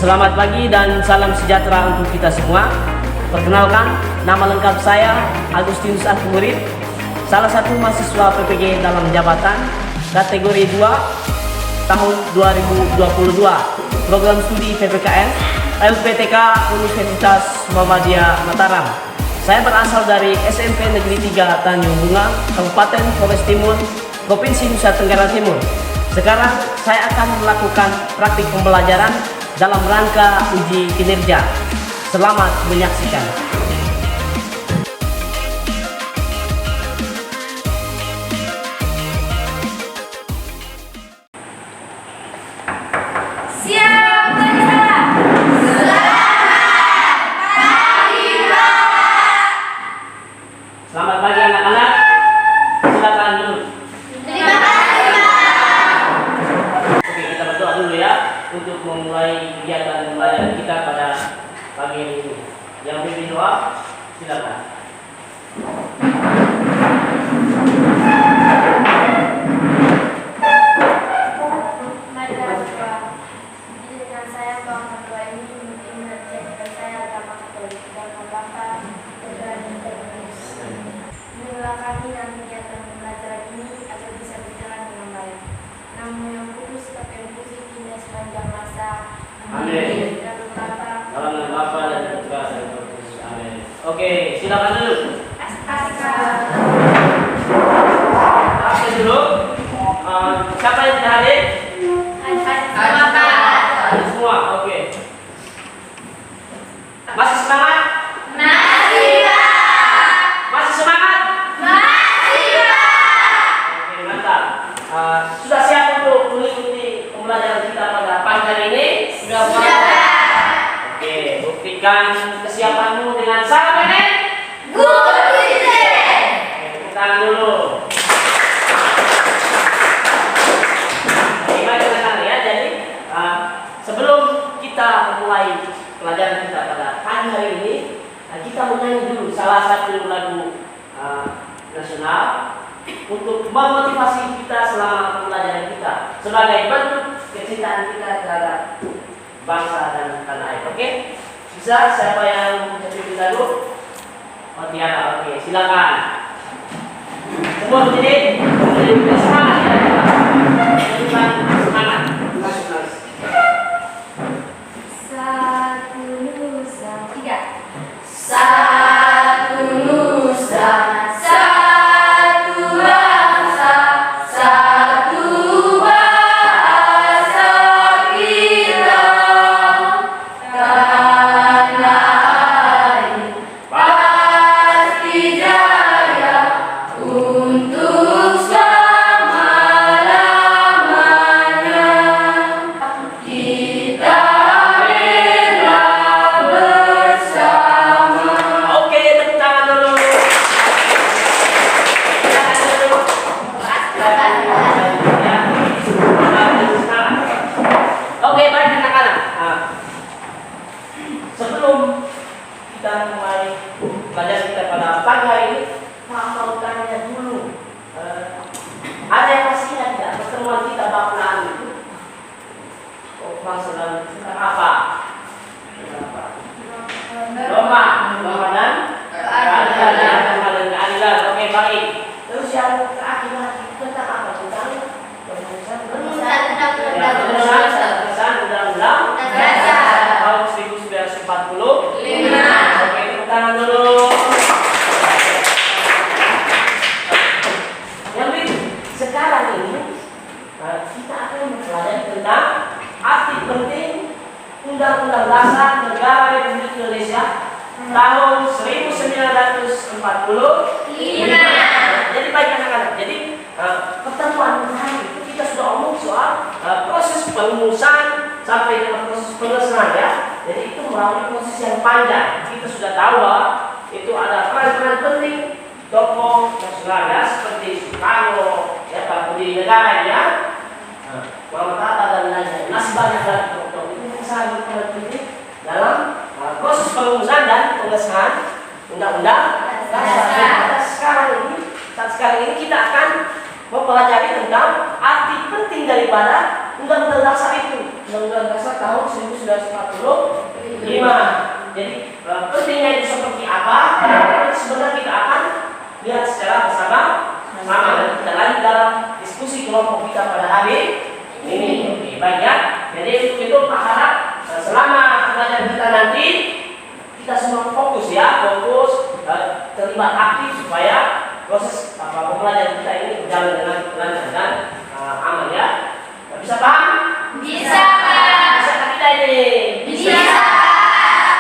Selamat pagi dan salam sejahtera untuk kita semua. Perkenalkan, nama lengkap saya Agustinus Murid, salah satu mahasiswa PPG dalam jabatan kategori 2 tahun 2022, program studi PPKN LPTK Universitas Muhammadiyah Mataram. Saya berasal dari SMP Negeri 3 Tanjung Bunga, Kabupaten Flores Timur, Provinsi Nusa Tenggara Timur. Sekarang saya akan melakukan praktik pembelajaran dalam rangka uji kinerja. Selamat menyaksikan. Siap, Pak. Selamat pagi anak-anak. Silakan duduk. Terima kasih, Pak. Oke, kita berdoa dulu ya untuk memulai kegiatan pembelajaran kita pada pagi ini. Yang pimpin doa, silakan. Mari kita berdoa. Izinkan saya bahwa berdoa ini menjadikan saya agama Katolik dan Bapa, Putra dan Roh Kudus. Inilah kami dalam kegiatan pembelajaran ini agar bisa berjalan dengan baik. Namo yang kudus terpuji kini sepanjang masa. Amin. Dan Bapa. Dalam nama Bapa dan Putra dan Roh Kudus. Amin. Oke, silakan duduk. Oke dulu. Siapa yang tidak hadir? Ada semua. Oke. Masih semangat? Masih semangat? Oke, mantap. Sudah siap untuk mengikuti pembelajaran kita pada pagi hari ini? Sudah. Oke, buktikan kesiapanmu dengan salam pengen. Oke, tepuk tangan dulu. Oke, mari kita ya. Jadi sebelum kita memulai pelajaran kita pada pagi hari ini, kita menyanyi dulu salah satu lagu nasional untuk memotivasi kita selama pembelajaran kita sebagai bentuk kecintaan kita terhadap bangsa dan tanah air. Oke? Bisa siapa yang menjadi lagu? Oh Tiara, oke, silakan. Semua menjadi semangat ya. Semangat. Satu nusa, tiga. Satu nusa, satu bangsa, satu bahasa kita. Tanah air pasti jaya untuk selama-lamanya. Kita bela bersama. Oke, tepuk tangan dulu. Silakan dulu. Oke, baik anak-anak. Sebelum kita mulai belajar kita pada pagi hari ini, mau tanya dulu. Ada yang masih ingat tidak pertemuan kita bab 6 itu? Oh, masalah tentang apa? Lomba dan keadilan. Oke, baik. Terus yang terakhir lagi tentang apa? Tentang pengesahan undang-undang tahun 1945. Oke, tepuk tangan dulu. Jadi sekarang ini kita akan mempelajari tentang arti penting Undang-Undang Dasar Negara Republik Indonesia tahun 1945. Jadi baik anak-anak. Jadi pertemuan hari itu kita sudah omong soal proses pengurusan sampai dengan proses pengesahan ya. Jadi itu melalui proses yang panjang. Kita sudah tahu bahwa itu ada peran-peran penting tokoh nasional ya seperti Soekarno, ya Pak Budi Negara ya, Muhammad Hatta dan lainnya. Masih banyak lagi tokoh itu sangat penting dalam proses pengurusan dan pengesahan undang-undang dasar. Saat sekarang ini kita akan mempelajari tentang arti penting daripada undang-undang dasar itu. Undang-Undang Dasar tahun 1945. Jadi pentingnya itu seperti apa? Sebenarnya kita akan lihat secara bersama-sama dan kita lanjut dalam diskusi kelompok kita pada hari ini. Oke, baik ya. Jadi itu Pak harap selama pelajaran kita nanti kita semua fokus ya, terlibat aktif supaya proses pembelajaran kita ini berjalan dengan lancar dan aman ya. Bisa paham? Bisa, Pak. Bisa tak kita ini? Bisa.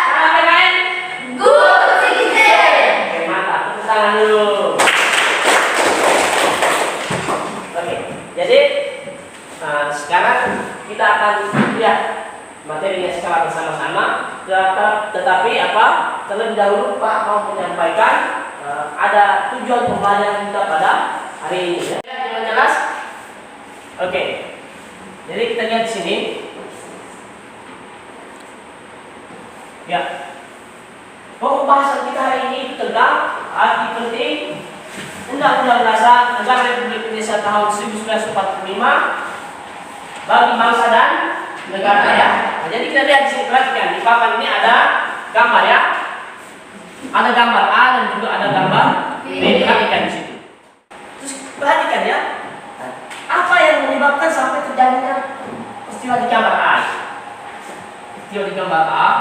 Kalau PKN? Good citizen. Oke, mantap. Tepuk tangan dulu. Oke, jadi sekarang kita akan lihat materinya secara bersama-sama. Tetapi terlebih dahulu Pak mau menyampaikan ada tujuan pembelajaran kita pada hari ini. Ya, jelas? Oke. Jadi kita lihat di sini. Ya. Pokok bahasan kita hari ini tegang, arti penting Undang-Undang Dasar Negara Republik Indonesia tahun 1945 bagi bangsa dan negara ya. Nah, jadi kita lihat di sini, perhatikan di papan ini ada gambar ya. Ada gambar A dan juga ada gambar B. Perhatikan di situ. Terus perhatikan ya. Apa yang menyebabkan sampai terjadinya peristiwa di gambar A? Peristiwa di gambar A.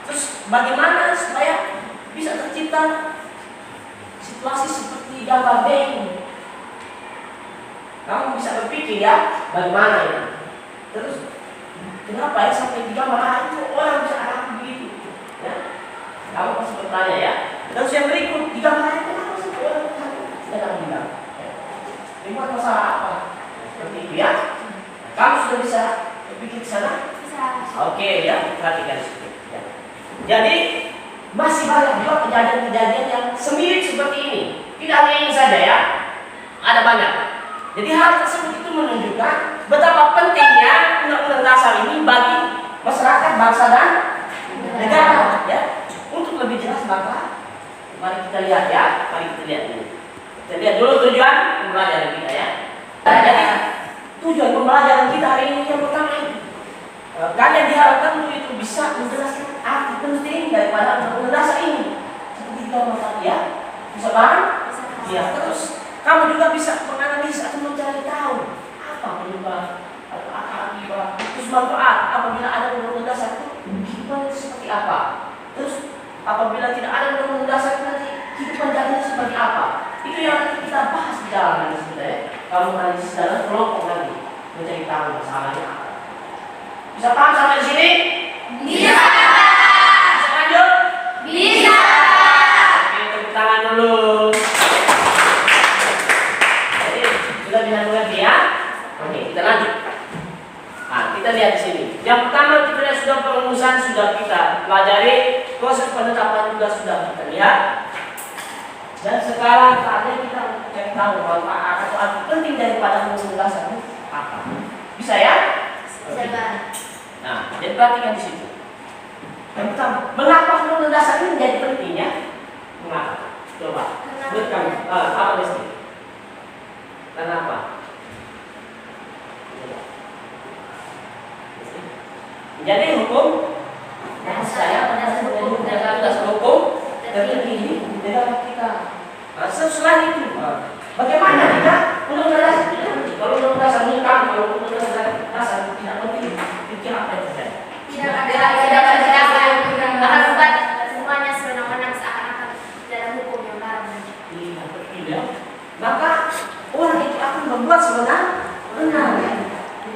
Terus bagaimana supaya bisa tercipta situasi seperti gambar B ini? Kamu bisa berpikir ya, bagaimana ya? Terus kenapa ya sampai di gambar A itu orang bisa alami begitu? Ya? Kamu pasti bertanya ya. Terus yang berikut di gambar A itu kenapa sampai orang sedang bilang? Dibuat masalah apa? Seperti itu ya. Kamu sudah bisa berpikir ke sana? Bisa. Oke ya, perhatikan sedikit. Ya. Jadi masih banyak juga kejadian-kejadian yang semirip seperti ini. Tidak hanya ini saja ya, ada banyak. Jadi hal tersebut itu menunjukkan betapa pentingnya Undang-Undang Dasar ini bagi masyarakat, bangsa dan negara. Ya. Untuk lebih jelas maka mari kita lihat ya, mari kita lihat ini. Kita lihat dulu tujuan pembelajaran kita ya. Jadi tujuan pembelajaran kita hari ini yang pertama ini, kalian diharapkan untuk itu bisa menjelaskan arti penting daripada Undang-Undang Dasar ini. Seperti kita tadi ya, bisa paham? Ya. Terus kamu juga bisa menganalisis atau mencari tahu apa penyebab atau apa akibat, terus manfaat apabila ada Undang-Undang Dasar itu kehidupan seperti apa. Terus apabila tidak ada Undang-Undang Dasar nanti kehidupan jadinya seperti apa. Itu yang nanti kita bahas di dalam nanti sebenarnya. Kamu analisis dalam kelompok nanti mencari tahu masalahnya apa. Bisa paham sampai di sini? Bisa. Bisa lanjut? Bisa. Oke, tepuk tangan dulu. Jadi sudah bisa mengerti ya? Oke, kita lanjut. Nah, kita lihat di sini. Yang pertama kita lihat sudah perumusan sudah kita pelajari, proses penetapan juga sudah kita lihat. Dan sekarang saatnya kita cari tahu manfaat atau arti penting daripada Undang-Undang Dasar itu apa. Bisa ya? Bisa, Pak. Nah, jadi perhatikan di situ. Yang pertama, mengapa Undang-Undang Dasar ini menjadi penting ya? Mengapa? Coba. Menurut kamu, apa di sini? Kenapa? Jadi hukum saya pada hukum dasar hukum tertinggi di negara kita. Nah, setelah itu, bagaimana jika Undang-Undang Dasar tidak penting? Kalau Undang-Undang Dasar meningkat, kalau Undang-Undang Dasar tidak penting, pikir apa yang terjadi? Tidak akan membuat semuanya sewenang-wenang seakan-akan dalam hukum yang baru. Iya, betul ya. Maka orang itu akan membuat sewenang-wenang ya.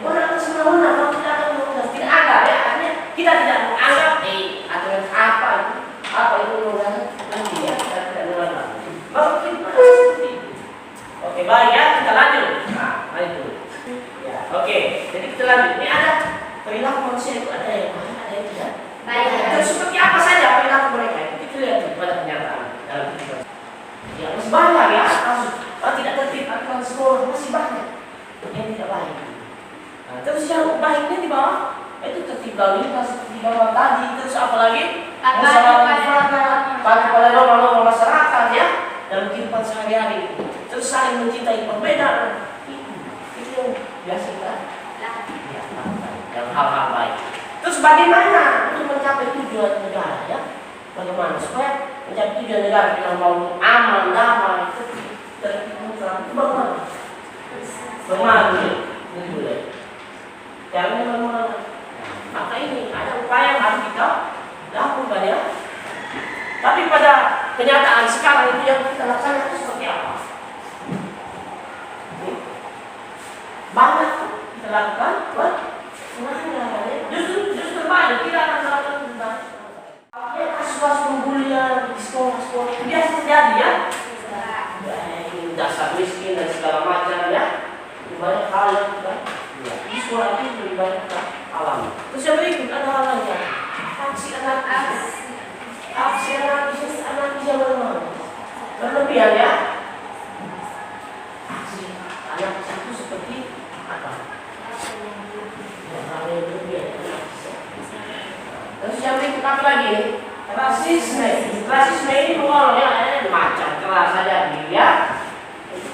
Orang akan sewenang-wenang kalau tidak ada Undang-Undang, tidak ada ya. Artinya kita tidak menganggap aturan apa itu Undang-Undang nanti ya, kita tidak menganggap. Maka kita seperti itu. Oke, baik ya, kita lanjut. Nah, lanjut. Ya, oke. Jadi kita lanjut. Ini ada perilaku manusia itu ada yang baik, ada yang tidak. Baik. Terus seperti apa saja perilaku mereka itu kita lihat pada kenyataan dalam kehidupan. Ya masih banyak ya kasus tidak tertib aturan sekolah masih banyak yang tidak baik. Nah, terus yang baiknya di bawah itu tertib lalu lintas di bawah tadi. Terus apalagi pada norma-norma masyarakat ya dalam kehidupan sehari-hari. Terus saling mencintai perbedaan itu yang biasa kita. Ya, yang hal-hal baik. Terus bagaimana untuk mencapai tujuan negara ya? Bagaimana supaya mencapai tujuan negara dengan mau aman, damai, tertib, itu bagaimana? Bagaimana boleh? Jangan bagaimana? Maka ini ada upaya yang harus kita lakukan ya. Tapi pada kenyataan sekarang itu yang kita laksanakan itu seperti apa? Banyak kita lakukan, justru banyak tidak akan melakukan banyak. Kasus-kasus pembulian di sekolah-sekolah itu biasa terjadi ya. Dasar miskin dan segala macam ya. Banyak hal yang kita di sekolah itu lebih banyak kita alami. Terus yang berikut ada hal lainnya. Aksi anarkis yang berlebihan ya. Aksi anarkis itu seperti apa? Hal yang berlebihan. Terus yang berikut apa lagi? Rasisme ini mengolah macam keras saja dia.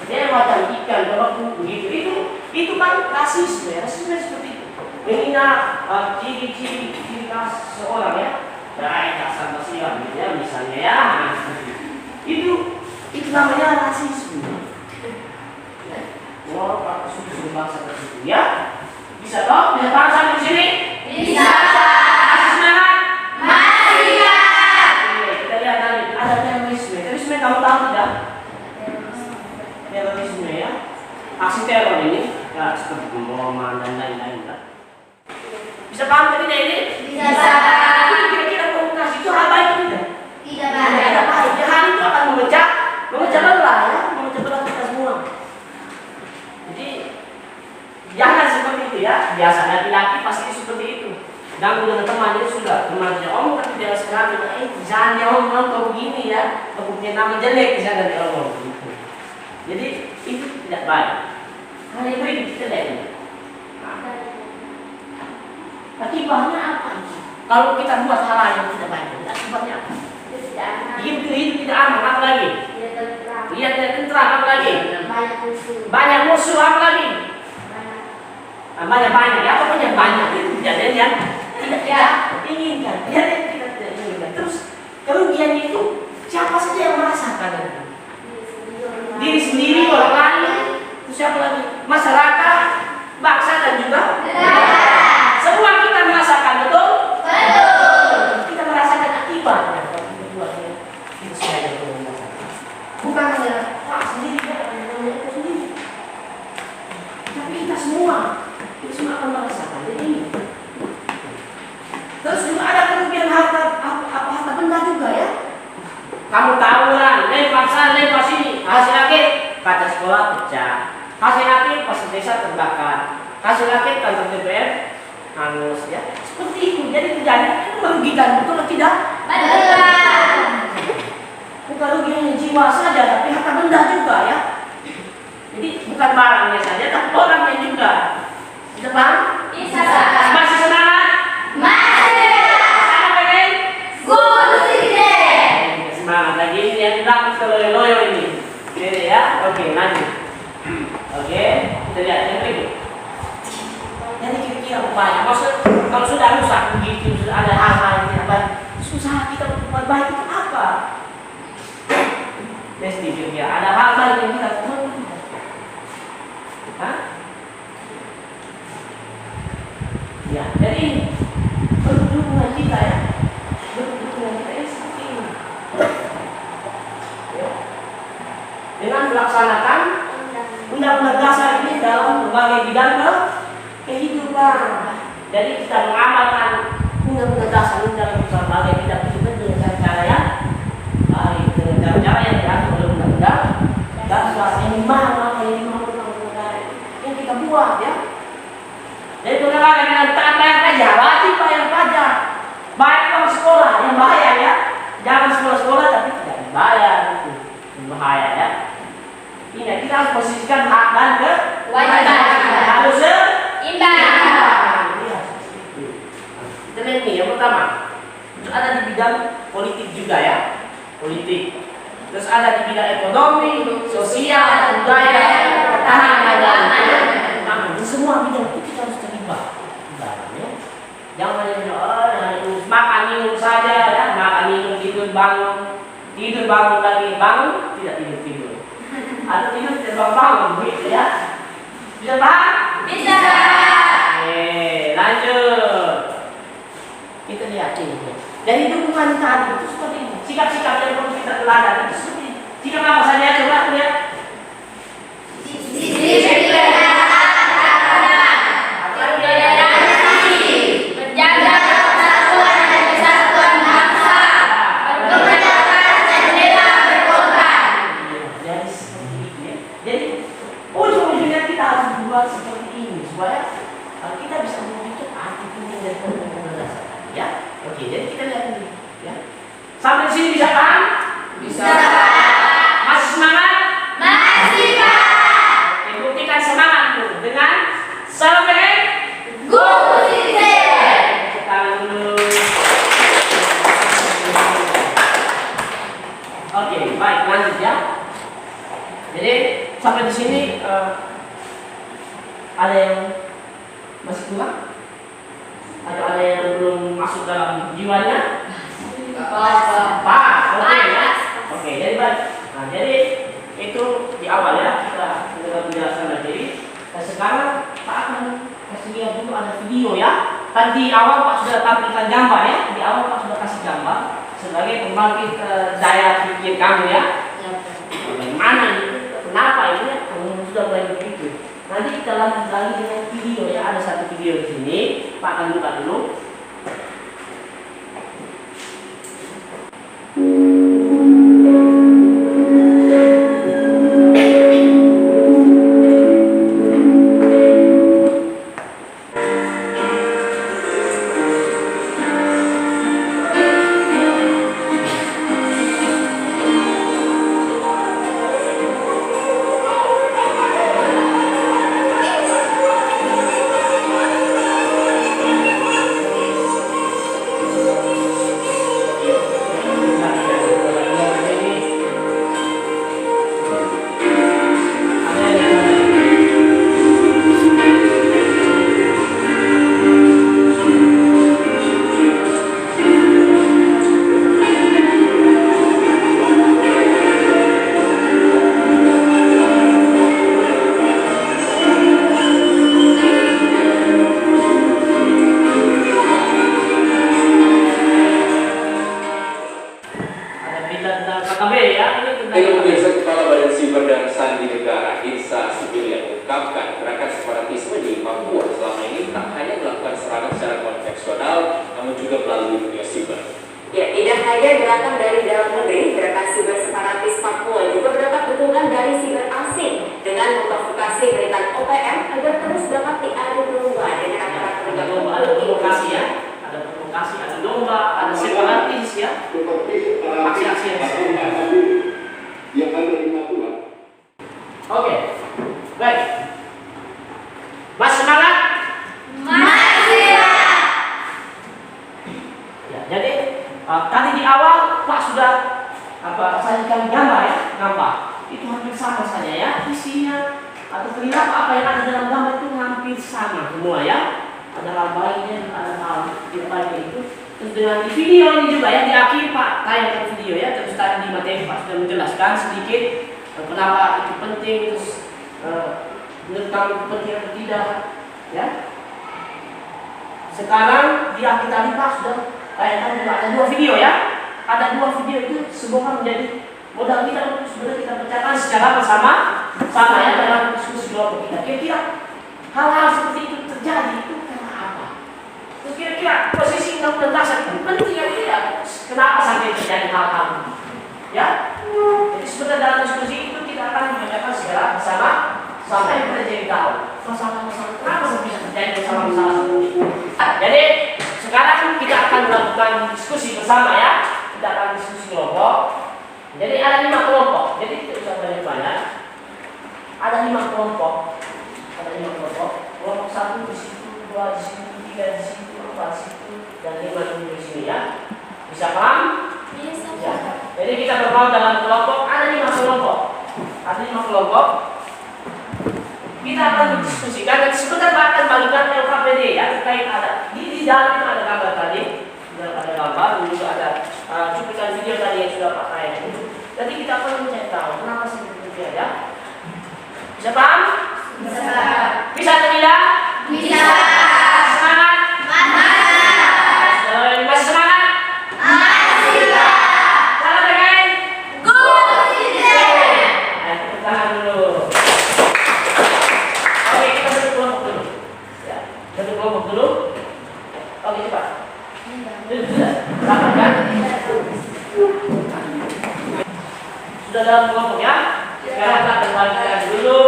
Dia macam ikan berbau begitu. Itu kan rasisme. Rasisme seperti itu. Menghina ciri-ciri khas seorang ya. Baik dasar manusia ya misalnya ya. Itu namanya rasisme. Wah, Pak sudah bangsa tersebut ya. Bisa toh? Bisa paham sampai di sini? Bisa. Semangat. Mari ya. Kita lihat nanti ada terorisme. Terorisme kamu tahu tidak? Terorisme ya. Aksi teror ini ya seperti pemboman dan lain-lain kan. Bisa paham tidak ini? Bisa. Kira-kira komunikasi itu hal baik tidak? Tidak Tidak baik. Hal itu akan memecah belah ya, memecah belah kita semua. Jadi jangan seperti itu ya. Biasa laki-laki pasti seperti itu. Dan dengan temannya sudah temannya tapi dia sekarang jangan dia ngomong kau begini ya, kau punya nama jelek jangan dia ngomong begitu. Jadi itu tidak baik. Hal yang baik kita lihat. Akibatnya apa? Kalau kita buat hal yang tidak baik, akibatnya apa? Hidup tidak aman, apa lagi? Lihat tidak tentram, apa lagi? Banyak musuh, apa lagi? Banyak ya, pokoknya banyak itu tidak yang tidak inginkan, tidak inginkan. Terus kerugian itu siapa saja yang merasakan? Diri sendiri, orang lain, terus siapa lagi? Masyarakat, bangsa dan juga semua kita merasakan, betul? Kita merasakan akibatnya kalau kita buatnya itu saja bukan hanya Pak sendiri itu sendiri, tapi kita semua akan merasakan. Jadi ini. Terus juga ada kerugian harta benda juga ya. Kamu tawuran, lempar sini, hasil akhir kaca sekolah pecah, hasil akhir pas desa terbakar, hasil akhir kantor DPR hangus ya. Seperti itu. Jadi terjadi itu merugikan, betul atau tidak? Betul. Bukan ruginya jiwa saja, tapi harta benda juga ya. Jadi bukan barangnya saja, tapi orangnya juga. Bisa paham? Bisa. Masih semangat? Masih. Sana pengen? Guru sini. Semangat lagi ini yang bilang loyo ini. Oke ya, oke lanjut. Oke, kita lihat yang berikut. Jadi kira-kira upaya, maksud kalau sudah rusak begitu, sudah ada hal-hal yang tidak baik, susah kita untuk memperbaiki itu apa? Mesti kira-kira ada hal baik yang kita lakukan. Hah? Ya, jadi dukungan kita ya, dukungan kita ini seperti ini. Ya. Dengan melaksanakan undang-undang dasar ini dalam berbagai bidang kehidupan. Jadi kita mengamalkan undang-undang dasar ini dalam berbagai bidang kehidupan dengan cara-cara yang baik, dengan cara-cara yang diatur oleh undang-undang dasar yang dimana undang-undang negara yang kita buat ya. Jadi pengenalan dengan taat bayar pajak, wajib bayar pajak, bayar uang sekolah yang bahaya ya. Jangan sekolah-sekolah tapi tidak dibayar, itu bahaya ya. Ini kita harus posisikan hak dan kewajiban harus seimbang. Kita lihat nih yang pertama, itu ada di bidang politik juga ya, politik. Terus ada di bidang ekonomi, sosial, budaya, pertahanan dan semua bidang itu kita harus terlibat di dalamnya. Jangan makan minum saja ya, makan minum tidur bangun lagi, bangun tidak tidur. Atau tidur tidak bangun begitu ya. Bisa paham? Bisa. Lanjut. Kita lihat ini. Dari dukungan tadi itu seperti ini. Sikap-sikap yang perlu kita teladan itu seperti ini. Sikap apa saja coba lihat. Menjaga persatuan dan kesatuan bangsa, berkedaulatan dan bela berkorban. Jadi seperti itu ya. Jadi ujung-ujungnya kita harus buat seperti ini supaya kita bisa memiliki arti penting dari penggunaan dasar. Ya, oke. Jadi kita lihat ini. Ya. Sampai di sini bisa paham? Bisa. Masih semangat? Masih, Pak. Oke, buktikan semangatmu dengan salam pengen. Go Citizen. Tangan dulu. Oke, baik, lanjut ya. Jadi sampai di sini ada yang masih kurang? Atau ada yang belum masuk dalam jiwanya? Pas, oke ya. Oke, jadi baik. Nah, jadi itu di awal ya kita sudah menjelaskan tadi. Dan sekarang Pak akan kasih lihat dulu ada video ya. Kan di awal Pak sudah tampilkan gambar ya. Di awal Pak sudah kasih gambar sebagai pembangkit daya pikir kamu ya. Bagaimana itu? Kenapa ini ya? Kamu sudah mulai begitu. Nanti kita lanjut lagi dengan video ya. Ada satu video di sini. Pak akan buka dulu. Tadi di awal Pak sudah sajikan gambar ya, gambar itu hampir sama saja ya, isinya atau perilaku apa yang ada dalam gambar itu hampir sama semua ya. Ada hal baiknya, ada hal tidak baiknya itu. Terus dengan di video ini juga ya, di akhir Pak tayangkan video ya. Terus tadi di materi Pak sudah menjelaskan sedikit kenapa itu penting, terus menurut kamu penting atau tidak ya. Sekarang di akhir tadi Pak sudah tayangkan juga ada 2 video ya. Ada 2 video itu semoga menjadi modal kita untuk sebenarnya kita pecahkan secara bersama ya dalam diskusi kelompok kita. Kira-kira hal-hal seperti itu terjadi itu karena apa? Terus kira-kira posisi undang-undang dasar itu penting ya tidak? Kenapa sampai terjadi hal-hal itu? Ya, jadi sebenarnya dalam diskusi itu kita akan memecahkan secara bersama sampai kita jadi tahu masalah-masalah kenapa bisa terjadi masalah-masalah seperti itu. Jadi sekarang kita akan melakukan diskusi bersama ya. Kita akan diskusi kelompok. Jadi ada 5 kelompok. Jadi tidak usah banyak-banyak. Ada 5 kelompok. Ada 5 kelompok. Kelompok 1 di situ, 2 di situ, 3 di situ, 4 di situ, dan 5 di sini ya. Bisa paham? Bisa. Ya. Jadi kita berbaur dalam kelompok. Ada 5 kelompok. Ada 5 kelompok. Kita akan mendiskusikan dan sebentar akan bagikan LKPD ya terkait ada di Di dalam itu ada gambar tadi, ada gambar, juga ada cuplikan video tadi yang sudah Pak tayang. Jadi kita perlu mencari tahu kenapa sih begitu ya? Bisa paham? Bisa. Bisa atau tidak? Bisa. Semangat? Masih semangat? Masih. Salam bermain? Good season. Tepuk tangan dulu. Oke, kita bentuk kelompok dulu. Ya, bentuk kelompok dulu. Oke, cepat. Rapat kan? Sudah dalam kelompok ya? Sekarang kita akan bagikan dulu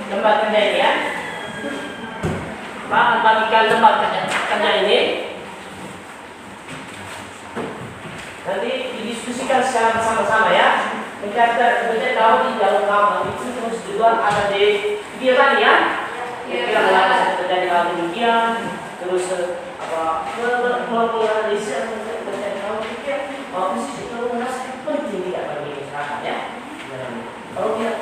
lembar kerja ini ya. Pak akan bagikan lembar kerja ini. Nanti didiskusikan secara bersama-sama ya. Kita tahu di dalam kamar itu terus juga ada di video tadi ya. Kira-kira ada terjadi hal demikian. Terus menganalisis terjadi hal demikian. Posisi itu merasa penting tidak bagi masyarakat ya. Kalau dia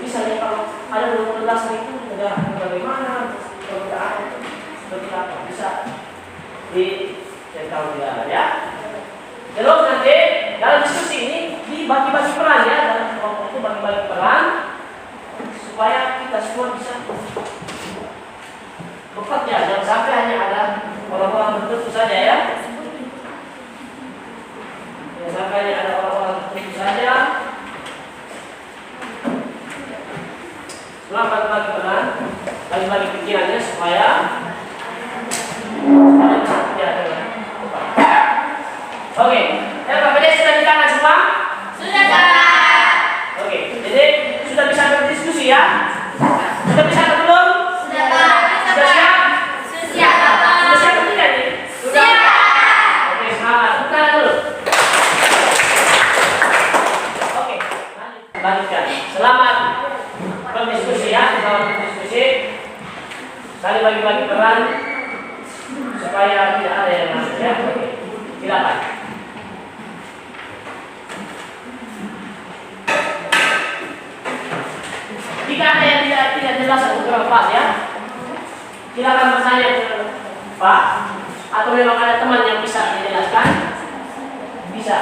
misalnya kalau ada 12 itu negara bagaimana perbedaan seperti apa bisa ditahu juga ya. Terus nanti dalam diskusi ini dibagi-bagi peran ya, dalam kelompok itu bagi-bagi peran supaya kita semua bisa bekerja, jangan sampai hanya ada orang-orang tertentu saja ya. Jangan sampai hanya ada orang-orang tertentu saja. Semua bagi-bagi peran, bagi-bagi pikirannya supaya bisa kerja dengan cepat. Oke, KPD sudah di tangan semua? Sudah, Pak. Oke, jadi sudah bisa berdiskusi ya? Sudah bisa atau belum? Sudah, Pak. Sudah siap? Sudah siap, Pak. Sudah siap atau tidak nih? Sudah? Oke, semangat. Tepuk tangan dulu. Oke, lanjutkan. Selamat berdiskusi ya, selamat berdiskusi. Saling bagi-bagi peran supaya tidak ada yang masuk ya. Oke, silakan. Jika ada yang tidak jelas atau kurang pas ya, silakan bertanya ke Pak, atau memang ada teman yang bisa dijelaskan, bisa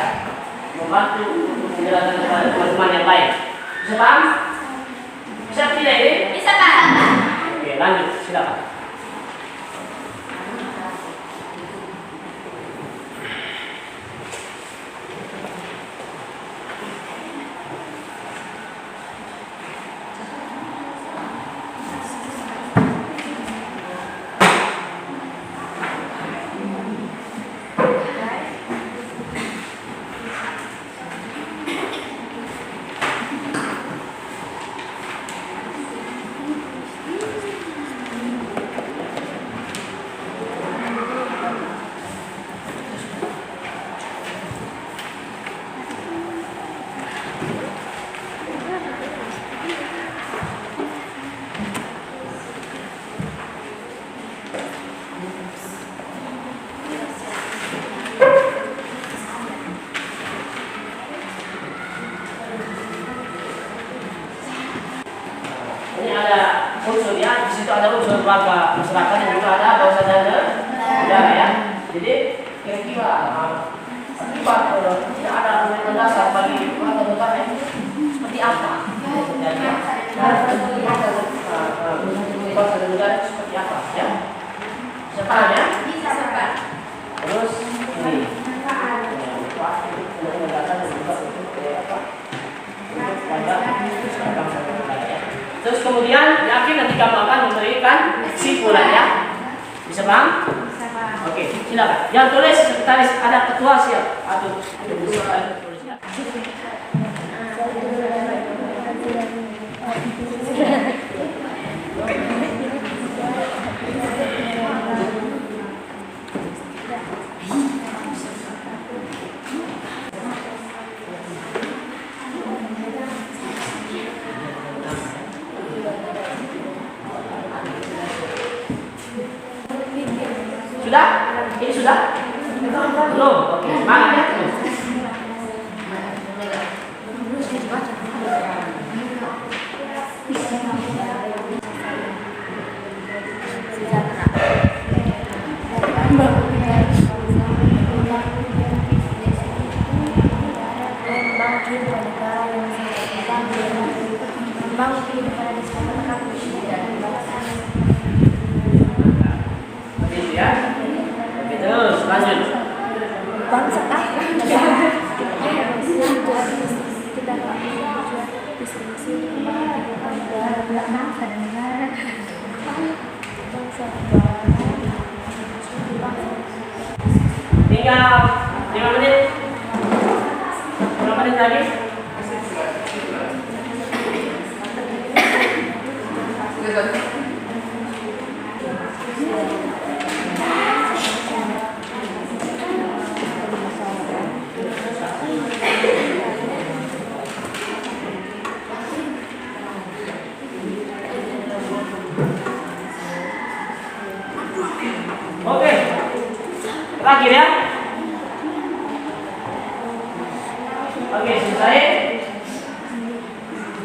membantu untuk menjelaskan kepada teman-teman yang lain. Bisa paham? Bisa tidak ini? Bisa, Pak. Oke, lanjut, silakan. Ini ada unsur ya, di situ ada unsur warga masyarakat yang juga ada bahasa dan udara ya. Jadi kira-kira akibat tidak ada argumen dasar bagi warga negara itu seperti apa? Jadi warga negara itu seperti apa ya? Bisa paham ya? Bisa, Pak. Terus ini terus kemudian yakin nanti kamu akan memberikan kesimpulan ya. Bisa paham? Bisa, Pak. Oke, silakan. Yang tulis sekretaris ada ketua siap atau sudah? Ini sudah? Belum. Oke, semangat ya. Mbak. membangun kehidupan yang disempurnakan dan batasan. Gitu ya. Oke, terus lanjut. Bangsa Tinggal 5 menit. 5 menit lagi. Oke. Terakhir ya. Oke, selesai.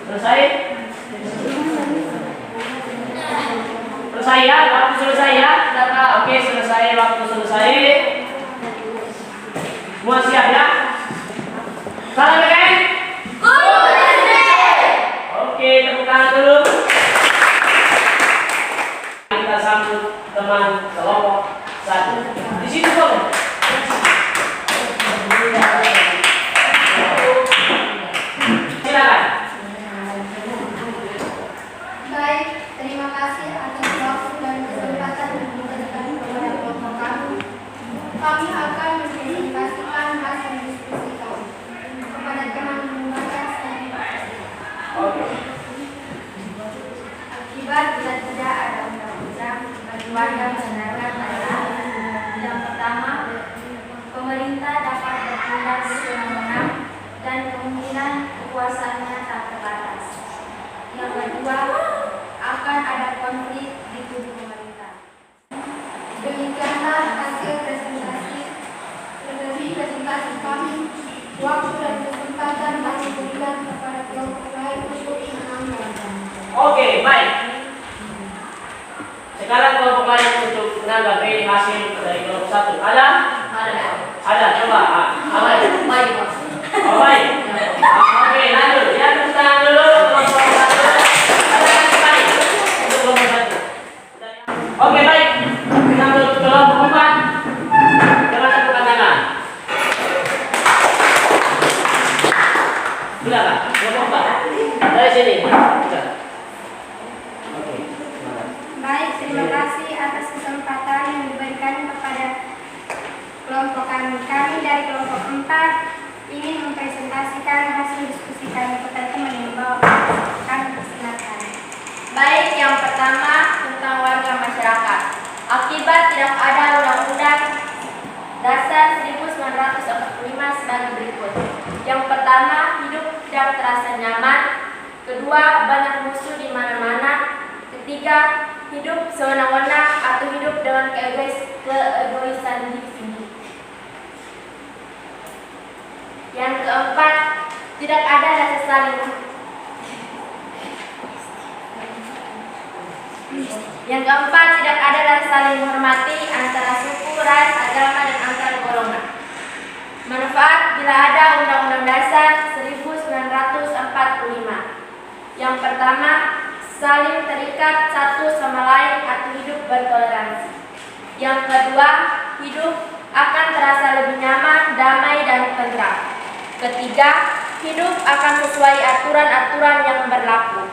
Selesai. Selesai ya, waktu selesai ya. Oke, selesai, waktu selesai. Semua siap ya? Salam PKN. Oke, tepuk tangan dulu. Kita sambut teman kelompok 1. Di situ boleh. Silakan. Baik, terima kasih atas waktu dan kesempatan yang diberikan kepada kelompok kami. Kami akan mempresentasikan hasil diskusi kami kepada teman membaca akibat bila tidak ada undang-undang bagi warga masyarakat adalah yang pertama, pemerintah dapat bertindak sewenang-wenang dan kemungkinan kekuasaannya tak terbatas. Yang kedua, akan ada konflik di tubuh pemerintah. Demikianlah hasil presentasi kami. Waktu dan kesempatan kami berikan kepada kelompok lain untuk menambahkan. Oke, baik. Sekarang kelompok lain untuk menanggapi hasil dari kelompok 1. Ada? Ada, coba. Baik. Oh, baik. Oke, lanjut. Ya, tepuk tangan dulu kelompok 1. Ada lagi baik untuk kelompok 1. Oke, baik. Kita untuk kelompok 4. Coba tepukkan tangan. Silakan, kelompok 4. Dari sini. Oke. Baik, terima kasih atas kesempatan yang diberikan kepada kelompok kami. Kami dari kelompok 4 ingin mempresentasikan hasil diskusi kami kepada teman yang membawa kami persilakan. Baik, yang pertama tentang warga masyarakat. Akibat tidak ada Undang-Undang Dasar 1945 sebagai berikut. Yang pertama, hidup tidak terasa nyaman. Kedua, banyak musuh di mana-mana. Ketiga, hidup sewenang-wenang atau hidup dengan keegoisan diri sendiri. Yang keempat, tidak ada rasa saling. Yang keempat, tidak ada rasa saling menghormati antara suku, ras, agama, dan antar golongan. Manfaat bila ada Undang-Undang Dasar 1945. Yang pertama, saling terikat satu sama lain atau hidup bertoleransi. Yang kedua, hidup akan terasa lebih nyaman, damai, dan tentram. Ketiga, hidup akan sesuai aturan-aturan yang berlaku.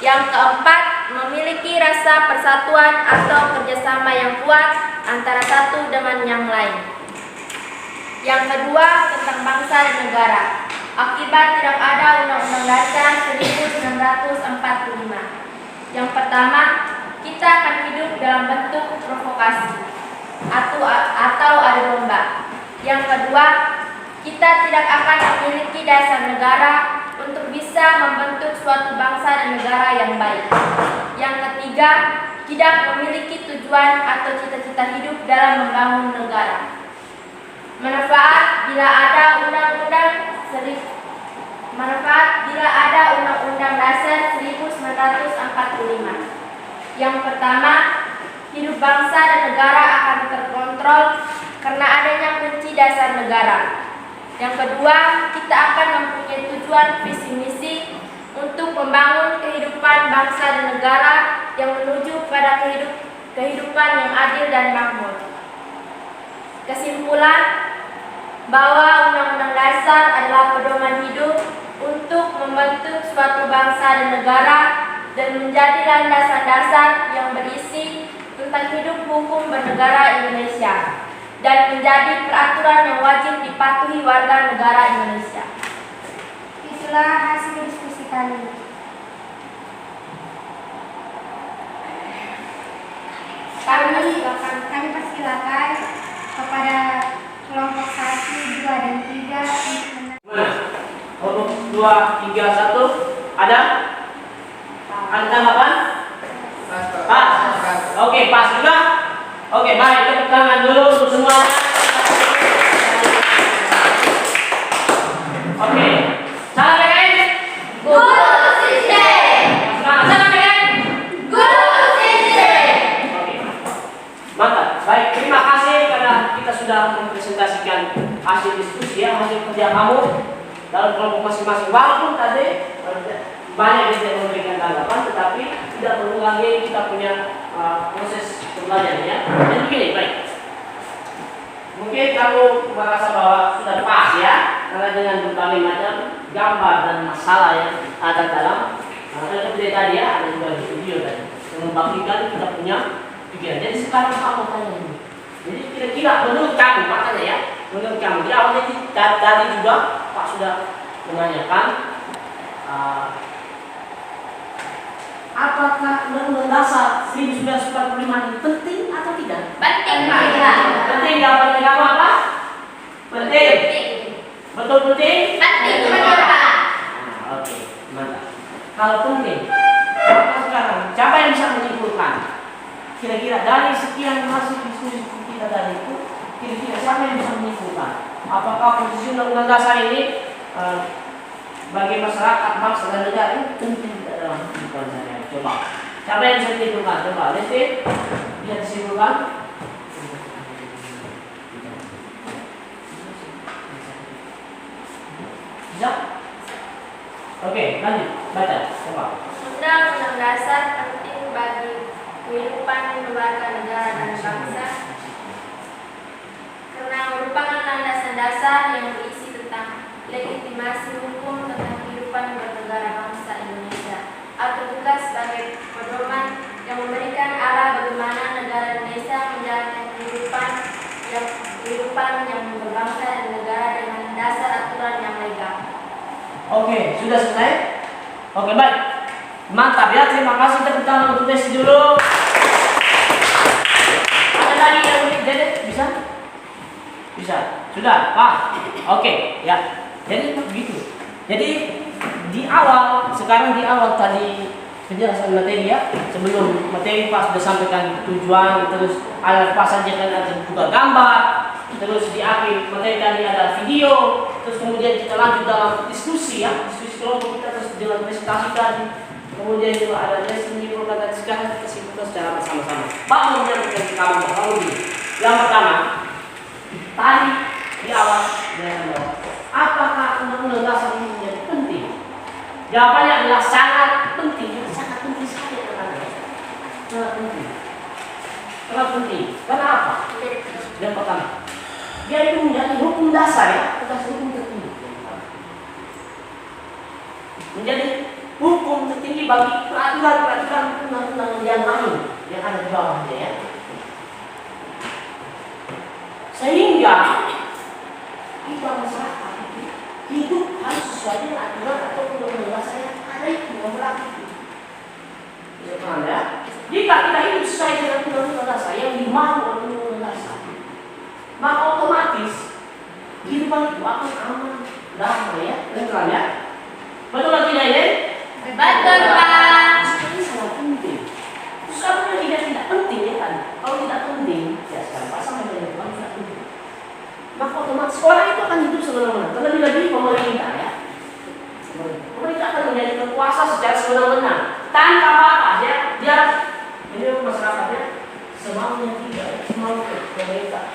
Yang keempat, memiliki rasa persatuan atau kerjasama yang kuat antara satu dengan yang lain. Yang kedua, tentang bangsa dan negara. Akibat tidak ada Undang-Undang Dasar 1945. Yang pertama, kita akan hidup dalam bentuk provokasi atau adu domba. Yang kedua, kita tidak akan memiliki dasar negara untuk bisa membentuk suatu bangsa dan negara yang baik. Yang ketiga, tidak memiliki tujuan atau cita-cita hidup dalam membangun negara. Manfaat bila ada Undang-Undang Dasar 1945. Yang pertama, hidup bangsa dan negara akan terkontrol karena adanya kunci dasar negara. Yang kedua, kita akan mempunyai tujuan visi misi untuk membangun bangsa dan negara yang menuju pada kehidupan yang adil dan makmur. Kesimpulan bahwa Undang-Undang Dasar adalah pedoman hidup untuk membentuk suatu bangsa dan negara dan menjadi landasan dasar yang berisi tentang hidup hukum bernegara Indonesia dan menjadi peraturan yang wajib dipatuhi warga negara Indonesia. Itulah hasil diskusi kami. Kami persilakan kepada kelompok 1, 2, dan 3 untuk Mana? Kelompok 2, 3, 1 ada? Ada tanggapan? Pas. Oke, pas juga. Oke, baik, tepuk tangan dulu untuk semuanya. Oke. Salam PKN. Good system. Salam PKN. Good system. Oke. Mantap. Baik, terima kasih karena kita sudah mempresentasikan hasil diskusi ya, hasil kerja kamu dalam kelompok masing-masing. Walaupun tadi banyak yang memberikan tanggapan, tetapi tidak perlu lagi kita punya proses pembelajaran ya. Jadi begini, baik. Mungkin kamu merasa bahwa sudah pas ya, karena dengan berbagai macam gambar dan masalah yang ada dalam seperti tadi ya, ada juga di video tadi yang membangkitkan kita punya pikiran. Jadi sekarang kamu tanya ini. Jadi kira-kira menurut kamu, makanya ya, menurut kamu di awalnya tadi juga Pak sudah menanyakan apakah Undang-Undang Dasar 1945 ini penting atau tidak? Penting, Pak. Penting jawabannya kamu apa? Penting. Betul penting? Penting, betul, Pak. Oke, mantap. Kalau penting, maka sekarang siapa yang bisa menyimpulkan? Kira-kira dari sekian hasil diskusi kita tadi itu, kira-kira siapa yang bisa menyimpulkan? Apakah posisi Undang-Undang Dasar ini bagi masyarakat, bangsa dan negara ini penting dalam kehidupan sehari-hari? Coba, siapa yang bisa menyimpulkan? Coba, Lesti, bisa disimpulkan? Bisa? Oke, lanjut, baca, coba. Undang-Undang Dasar penting bagi kehidupan warga negara dan bangsa karena merupakan landasan dasar yang berisi tentang legitimasi hukum tentang kehidupan bernegara bangsa Indonesia atau juga sebagai pedoman yang memberikan arah bagaimana negara Indonesia menjalankan kehidupan yang berbangsa dan negara dengan dasar aturan yang legal. Oke, sudah selesai? Oke, baik. Mantap ya, terima kasih. Tepuk tangan untuk Desi dulu. Ada lagi yang lebih Dede? Bisa? Bisa. Sudah, Pak. Oke, ya. Jadi begitu. Jadi di awal, sekarang di awal tadi penjelasan materi ya, sebelum materi Pak sudah sampaikan tujuan, terus ada apa saja kan, ada juga gambar, terus di akhir materi tadi ada video, terus kemudian kita lanjut dalam diskusi ya, diskusi kelompok kita terus dengan presentasi tadi, kemudian juga ada lesson menyimpulkan tadi. Sekarang kita simpulkan secara bersama-sama. Pak mau menyampaikan ke kamu bahwa yang pertama tadi di awal apakah Undang-Undang Dasar ini menjadi penting? Jawabannya adalah sangat penting, sangat penting sekali teman-teman. Sangat penting. Sangat penting. Kenapa? Yang pertama, dia itu menjadi hukum dasar ya, atas hukum tertinggi. Menjadi hukum tertinggi bagi peraturan-peraturan undang-undang yang lain yang ada di bawahnya ya. Sehingga kita masyarakat hidup harus sesuai dengan aturan atau undang-undang dasar yang ada itu yang berlaku. Bisa paham ya? Jika kita hidup sesuai dengan undang-undang dasar yang dimau oleh undang-undang dasar, maka otomatis kehidupan itu akan aman, damai ya, tenang ya. Betul atau tidak ya? Betul, Pak. Ini sangat penting. Terus kalau tidak penting ya kan? Kalau tidak penting, ya sekarang Pak sama dengan Tuhan tidak penting. Maka otomatis orang itu akan hidup semena-mena. Terlebih-lebih pemerintah ya. Pemerintah akan menjadi berkuasa secara semena-mena tanpa batas ya. Dia ini masyarakatnya semaunya tidak, semaunya pemerintah.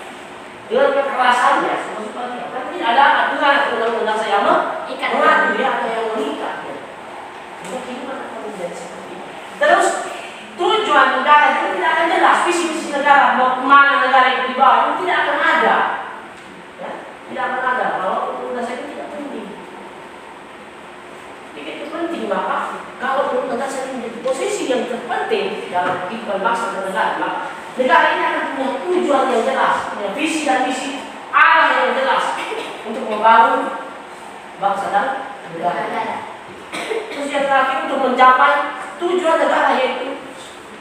Dengan kekerasan ya, seperti tapi tidak ada aturan undang-undang saya mengatur ya atau yang mengikat ya. Maka kehidupan akan menjadi seperti itu. Terus tujuan negara itu tidak akan jelas, visi-visi negara mau kemana negara itu dibawa itu tidak akan ada. Ya, tidak akan ada kalau undang-undang dasar itu tidak penting. Jika itu penting maka kalau undang-undang dasar ini menjadi posisi yang terpenting dalam kehidupan bangsa dan negara, maka negara ini akan punya tujuan yang jelas, punya visi dan misi arah yang jelas untuk membangun bangsa dan negara. Terus yang terakhir untuk mencapai tujuan negara yaitu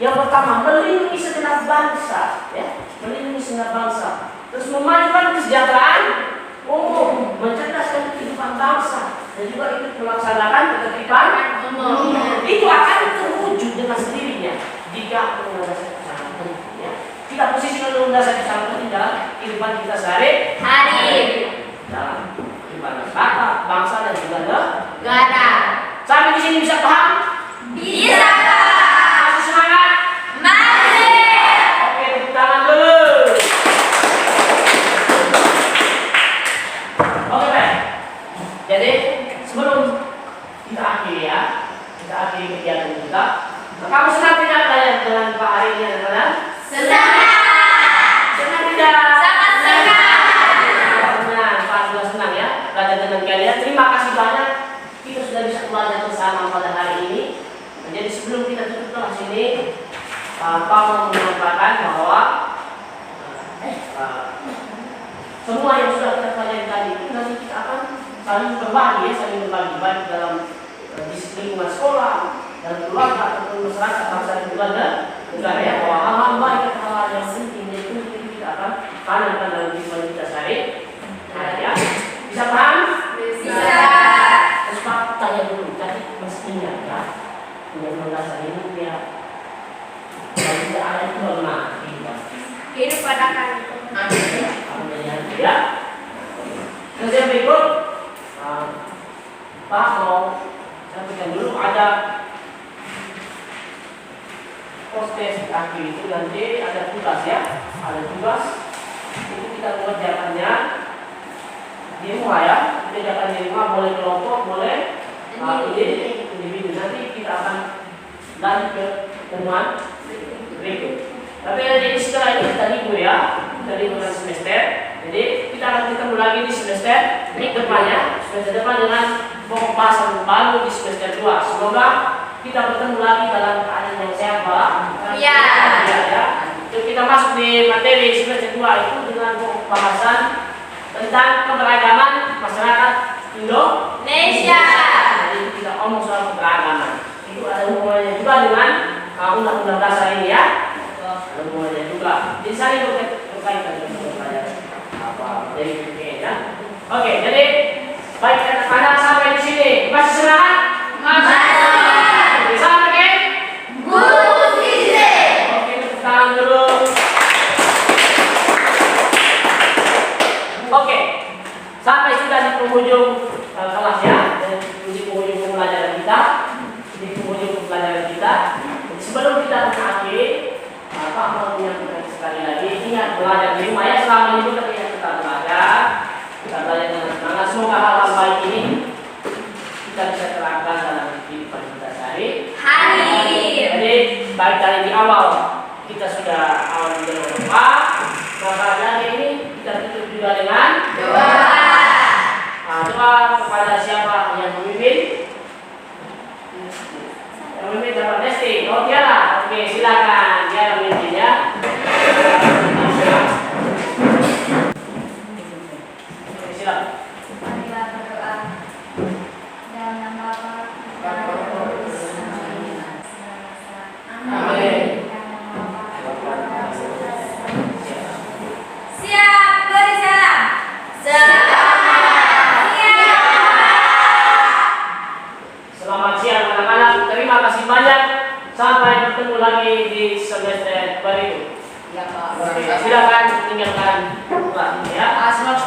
yang pertama melindungi segenap bangsa, ya, melindungi segenap bangsa. Terus memajukan kesejahteraan umum, mencerdaskan kehidupan bangsa dan juga ikut melaksanakan ketertiban umum. Itu akan terwujud dengan sendirinya jika undang-undang dasar itu sangat penting. Ya. Kita posisikan undang-undang dasar itu sangat penting dalam kehidupan kita sehari-hari, dalam kehidupan bangsa dan juga negara. Sampai di sini bisa paham? Bisa. Masih semangat? Masih. Oke, tepuk tangan dulu. Oke, baik. Jadi sebelum kita akhiri ya, kita akhiri kegiatan kita. Kamu senang tidak kalian dengan Pak hari ini, teman-teman? Senang. Senang tidak? Sangat senang. Senang, Pak juga senang ya belajar dengan kalian. Terima kasih banyak. Kita sudah bisa belajar bersama pada hari ini. Jadi sebelum kita tutup kelas ini, Pak mau menyampaikan bahwa semua yang sudah kita pelajari tadi itu nanti kita akan saling berbagi baik dalam disiplin lingkungan sekolah dan keluarga ataupun masyarakat bangsa dan juga negara ya, bahwa hal-hal baik dan hal-hal yang penting itu kita akan tanamkan dalam kehidupan kita sehari-hari ya. Bisa paham? Bisa. Terus Pak tanya dulu, tadi mestinya ya undang-undang dasar ini ya kalau tidak ada itu bagaimana? Kehidupan akan ya. Terus yang berikut Pak mau sampaikan dulu ada proses akhir itu nanti ada tugas ya, ada tugas itu kita mengerjakannya di rumah ya, kita kerjakan di rumah, boleh kelompok, boleh individu. Nanti kita akan lanjut ke temuan berikut. Tapi nanti setelah ini kita libur ya, kita libur semester. Jadi kita akan ketemu lagi di semester depannya, semester depan dengan pembahasan baru di semester 2. Semoga kita bertemu lagi dalam keadaan yang sehat, Pak. Iya. Ya. Jadi kita masuk di materi semester 2 itu dengan pembahasan tentang keberagaman masyarakat Indonesia. Jadi kita ngomong soal keberagaman. Itu ada hubungannya juga dengan undang-undang dasar ini ya. Ada hubungannya juga. Jadi saling berkaitan dengan dari PPN ya. Oke, jadi baik anak-anak sampai di sini masih semangat? Masih. Sampai Guru sisi. oke, tepuk tangan dulu. Oke, sampai sudah di penghujung kelas ya, dan di penghujung pembelajaran kita, Sebelum kita mengakhiri, Pak mau menyampaikan sekali lagi, ingat belajar di rumah ya, selama ini juga kita belajar dengan semangat. Semoga hal-hal baik ini kita bisa terapkan dalam kehidupan kita sehari-hari. Jadi baik dari di awal kita sudah berdoa, maka hari ini kita tutup juga dengan doa. Doa kepada siapa yang memimpin? Yang memimpin Bapak Nesti. Oh Tiara, oke silakan Tiara memimpin ya. Silakan. Marilah berdoa. Dalam nama Bapa dan Roh Kudus. Amin. Siap, beri salam. Selamat siang anak-anak. Terima kasih banyak. Sampai bertemu lagi di semester berikut. Ya, Pak. Silakan tinggalkan kelas ya. Selamat